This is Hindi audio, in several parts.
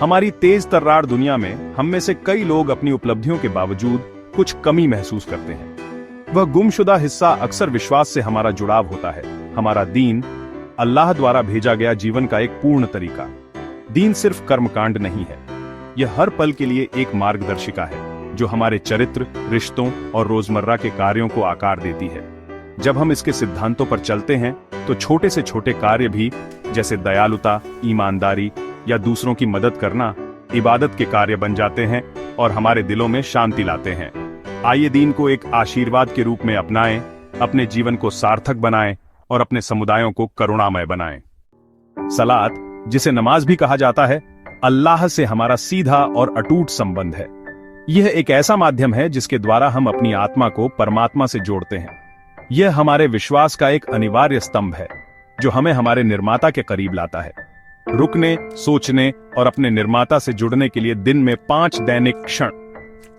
हमारी तेज तर्रार दुनिया में हम में से कई लोग अपनी उपलब्धियों के बावजूद कुछ कमी महसूस करते हैं। वह गुमशुदा हिस्सा अक्सर विश्वास से हमारा जुड़ाव होता है। हमारा दीन अल्लाह द्वारा भेजा गया जीवन का एक पूर्ण तरीका। दीन सिर्फ कर्मकांड नहीं है, यह हर पल के लिए एक मार्गदर्शिका है जो हमारे चरित्र, रिश्तों और रोजमर्रा के कार्यों को आकार देती है। जब हम इसके सिद्धांतों पर चलते हैं तो छोटे से छोटे कार्य भी, जैसे दयालुता, ईमानदारी या दूसरों की मदद करना, इबादत के कार्य बन जाते हैं और हमारे दिलों में शांति लाते हैं। आइए दीन को एक आशीर्वाद के रूप में अपनाएं, अपने जीवन को सार्थक बनाएं और अपने समुदायों को करुणामय बनाएं। सलात, जिसे नमाज भी कहा जाता है, अल्लाह से हमारा सीधा और अटूट संबंध है। यह एक ऐसा माध्यम है जिसके द्वारा हम अपनी आत्मा को परमात्मा से जोड़ते हैं। यह हमारे विश्वास का एक अनिवार्य स्तंभ है जो हमें हमारे निर्माता के करीब लाता है। रुकने, सोचने और अपने निर्माता से जुड़ने के लिए दिन में 5 दैनिक क्षण,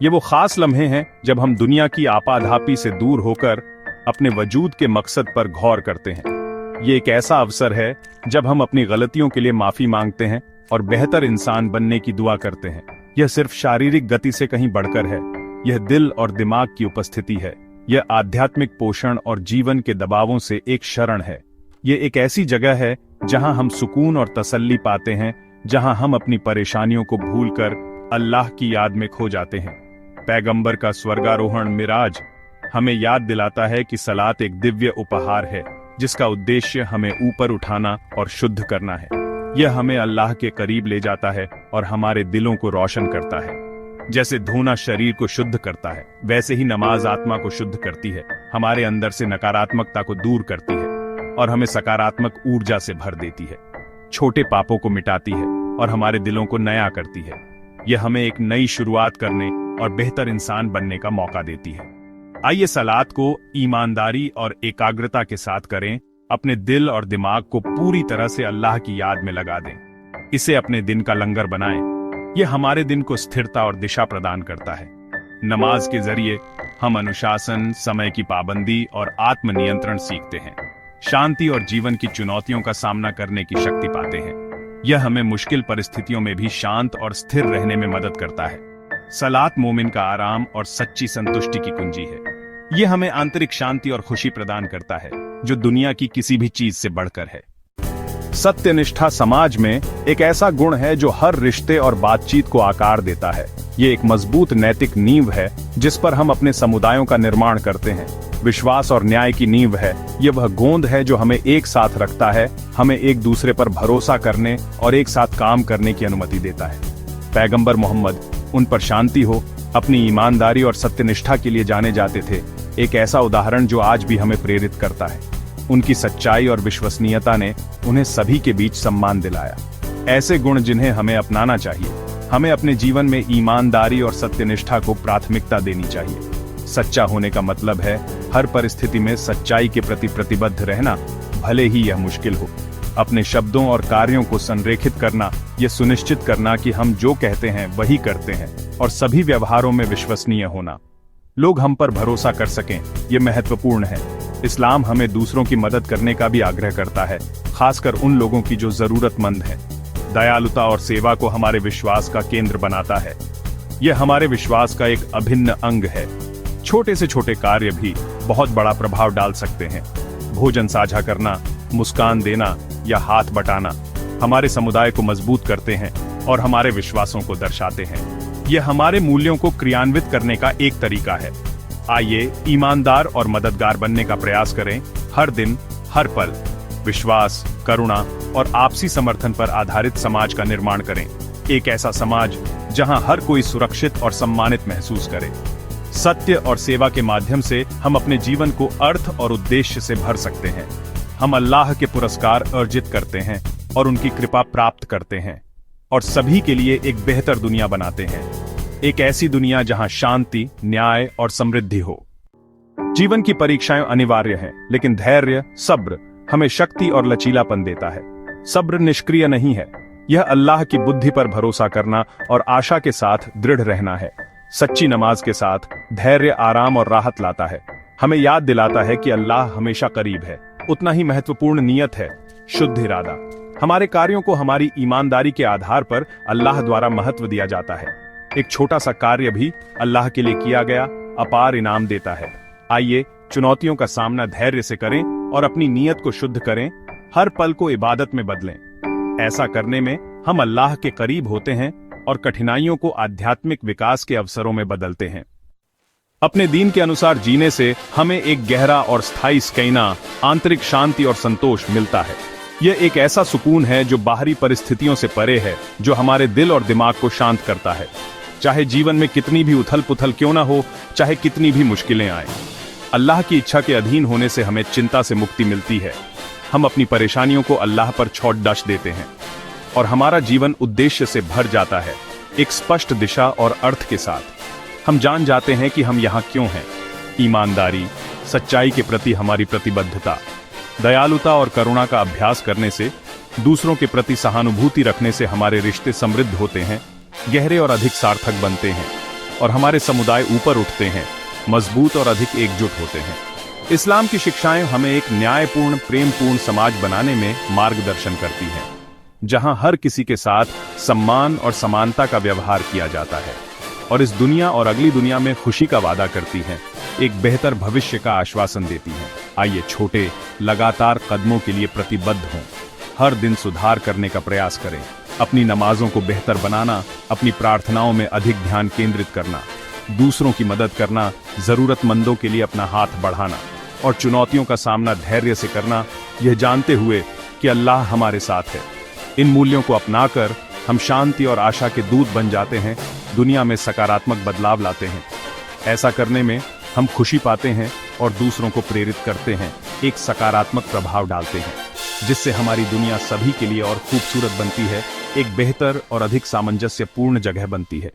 ये वो खास लम्हे हैं जब हम दुनिया की आपाधापी से दूर होकर अपने वजूद के मकसद पर गौर करते हैं। ये एक ऐसा अवसर है जब हम अपनी गलतियों के लिए माफी मांगते हैं और बेहतर इंसान बनने की दुआ करते हैं। यह सिर्फ शारीरिक गति से कहीं बढ़कर है, यह दिल और दिमाग की उपस्थिति है। यह आध्यात्मिक पोषण और जीवन के दबावों से एक शरण है। यह एक ऐसी जगह है जहां हम सुकून और तसल्ली पाते हैं, जहां हम अपनी परेशानियों को भूलकर अल्लाह की याद में खो जाते हैं। पैगंबर का स्वर्गारोहण मिराज हमें याद दिलाता है कि सलात एक दिव्य उपहार है जिसका उद्देश्य हमें ऊपर उठाना और शुद्ध करना है। यह हमें अल्लाह के करीब ले जाता है और हमारे दिलों को रोशन करता है। जैसे धोना शरीर को शुद्ध करता है, वैसे ही नमाज आत्मा को शुद्ध करती है, हमारे अंदर से नकारात्मकता को दूर करती है और हमें सकारात्मक ऊर्जा से भर देती है। छोटे पापों को मिटाती है और हमारे दिलों को नया करती है। यह हमें एक नई शुरुआत करने और बेहतर इंसान बनने का मौका देती है। आइए सलात को ईमानदारी और एकाग्रता के साथ करें, अपने दिल और दिमाग को पूरी तरह से अल्लाह की याद में लगा दें। इसे अपने दिन का लंगर बनाएं। यह हमारे दिन को स्थिरता और दिशा प्रदान करता है। नमाज के जरिए हम अनुशासन, समय की पाबंदी और आत्मनियंत्रण सीखते हैं। शांति और जीवन की चुनौतियों का सामना करने की शक्ति पाते हैं। यह हमें मुश्किल परिस्थितियों में भी शांत और स्थिर रहने में मदद करता है। सलात मोमिन का आराम और सच्ची संतुष्टि की कुंजी है। यह हमें आंतरिक शांति और खुशी प्रदान करता है जो दुनिया की किसी भी चीज से बढ़कर है। सत्यनिष्ठा समाज में एक ऐसा गुण है जो हर रिश्ते और बातचीत को आकार देता है। ये एक मजबूत नैतिक नींव है जिस पर हम अपने समुदायों का निर्माण करते हैं। विश्वास और न्याय की नींव है। यह वह गोंद है जो हमें एक साथ रखता है, हमें एक दूसरे पर भरोसा करने और एक साथ काम करने की अनुमति देता है। पैगंबर मोहम्मद, उन पर शांति हो, अपनी ईमानदारी और सत्यनिष्ठा के लिए जाने जाते थे। एक ऐसा उदाहरण जो आज भी हमें प्रेरित करता है। उनकी सच्चाई और विश्वसनीयता ने उन्हें सभी के बीच सम्मान दिलाया। ऐसे गुण जिन्हें हमें अपनाना चाहिए। हमें अपने जीवन में ईमानदारी और सत्यनिष्ठा को प्राथमिकता देनी चाहिए। सच्चा होने का मतलब है हर परिस्थिति में सच्चाई के प्रति प्रतिबद्ध रहना, भले ही यह मुश्किल हो। अपने शब्दों और कार्यों को संरेखित करना, यह सुनिश्चित करना कि हम जो कहते हैं वही करते हैं, और सभी व्यवहारों में विश्वसनीय होना। लोग हम पर भरोसा कर सकें, यह महत्वपूर्ण है। इस्लाम हमें दूसरों की मदद करने का भी आग्रह करता है, खासकर उन लोगों की जो जरूरतमंद हैं। दयालुता और सेवा को हमारे विश्वास का केंद्र बनाता है। यह हमारे विश्वास का एक अभिन्न अंग है। छोटे से छोटे कार्य भी बहुत बड़ा प्रभाव डाल सकते हैं। भोजन साझा करना, मुस्कान देना या हाथ बटाना हमारे समुदाय को मजबूत करते हैं और हमारे विश्वासों को दर्शाते हैं। यह हमारे मूल्यों को क्रियान्वित करने का एक तरीका है। आइए ईमानदार और मददगार बनने का प्रयास करें। हर दिन, हर पल विश्वास, करुणा और आपसी समर्थन पर आधारित समाज का निर्माण करें। एक ऐसा समाज जहां हर कोई सुरक्षित और सम्मानित महसूस करे। सत्य और सेवा के माध्यम से हम अपने जीवन को अर्थ और उद्देश्य से भर सकते हैं। हम अल्लाह के पुरस्कार अर्जित करते हैं और उनकी कृपा प्राप्त करते हैं और सभी के लिए एक बेहतर दुनिया बनाते हैं। एक ऐसी दुनिया जहां शांति, न्याय और समृद्धि हो। जीवन की परीक्षाएं अनिवार्य हैं, लेकिन धैर्य, सब्र हमें शक्ति और लचीलापन देता है। सब्र निष्क्रिय नहीं है, यह अल्लाह की बुद्धि पर भरोसा करना और आशा के साथ दृढ़ रहना है। सच्ची नमाज के साथ धैर्य आराम और राहत लाता है। हमें याद दिलाता है कि अल्लाह हमेशा करीब है। उतना ही महत्वपूर्ण नियत है शुद्ध इरादा। हमारे कार्यों को हमारी ईमानदारी के आधार पर अल्लाह द्वारा महत्व दिया जाता है। एक छोटा सा कार्य भी अल्लाह के लिए किया गया अपार इनाम देता है। आइए चुनौतियों का सामना धैर्य से करें और अपनी नीयत को शुद्ध करें, हर पल को इबादत में बदलें। ऐसा करने में हम अल्लाह के करीब होते हैं और कठिनाइयों को आध्यात्मिक विकास के अवसरों में बदलते हैं। अपने दीन के अनुसार जीने से हमें एक गहरा और स्थायी सकैना, आंतरिक शांति और संतोष मिलता है। यह एक ऐसा सुकून है जो बाहरी परिस्थितियों से परे है, जो हमारे दिल और दिमाग को शांत करता है। चाहे जीवन में कितनी भी उथल पुथल क्यों ना हो, चाहे कितनी भी मुश्किलें आए, अल्लाह की इच्छा के अधीन होने से हमें चिंता से मुक्ति मिलती है। हम अपनी परेशानियों को अल्लाह पर छोड़ डश देते हैं और हमारा जीवन उद्देश्य से भर जाता है, एक स्पष्ट दिशा और अर्थ के साथ। हम जान जाते हैं कि हम यहाँ क्यों हैं। ईमानदारी, सच्चाई के प्रति हमारी प्रतिबद्धता, दयालुता और करुणा का अभ्यास करने से, दूसरों के प्रति सहानुभूति रखने से हमारे रिश्ते समृद्ध होते हैं, गहरे और अधिक सार्थक बनते हैं और हमारे समुदाय ऊपर उठते हैं, मजबूत और अधिक एकजुट होते हैं। इस्लाम की शिक्षाएं हमें एक न्यायपूर्ण, प्रेमपूर्ण समाज बनाने में मार्गदर्शन करती हैं, जहां हर किसी के साथ सम्मान और समानता का व्यवहार किया जाता है और इस दुनिया और अगली दुनिया में खुशी का वादा करती हैं, एक बेहतर भविष्य का आश्वासन देती हैं। आइए छोटे, लगातार कदमों के लिए प्रतिबद्ध हों, हर दिन सुधार करने का प्रयास करें, अपनी नमाजों को बेहतर बनाना, अपनी प्रार्थनाओं में अधिक ध्यान केंद्रित करना, दूसरों की मदद करना, जरूरतमंदों के लिए अपना हाथ बढ़ाना और चुनौतियों का सामना धैर्य से करना, यह जानते हुए कि अल्लाह हमारे साथ है। इन मूल्यों को अपनाकर हम शांति और आशा के दूत बन जाते हैं, दुनिया में सकारात्मक बदलाव लाते हैं। ऐसा करने में हम खुशी पाते हैं और दूसरों को प्रेरित करते हैं, एक सकारात्मक प्रभाव डालते हैं, जिससे हमारी दुनिया सभी के लिए और खूबसूरत बनती है, एक बेहतर और अधिक सामंजस्यपूर्ण जगह बनती है।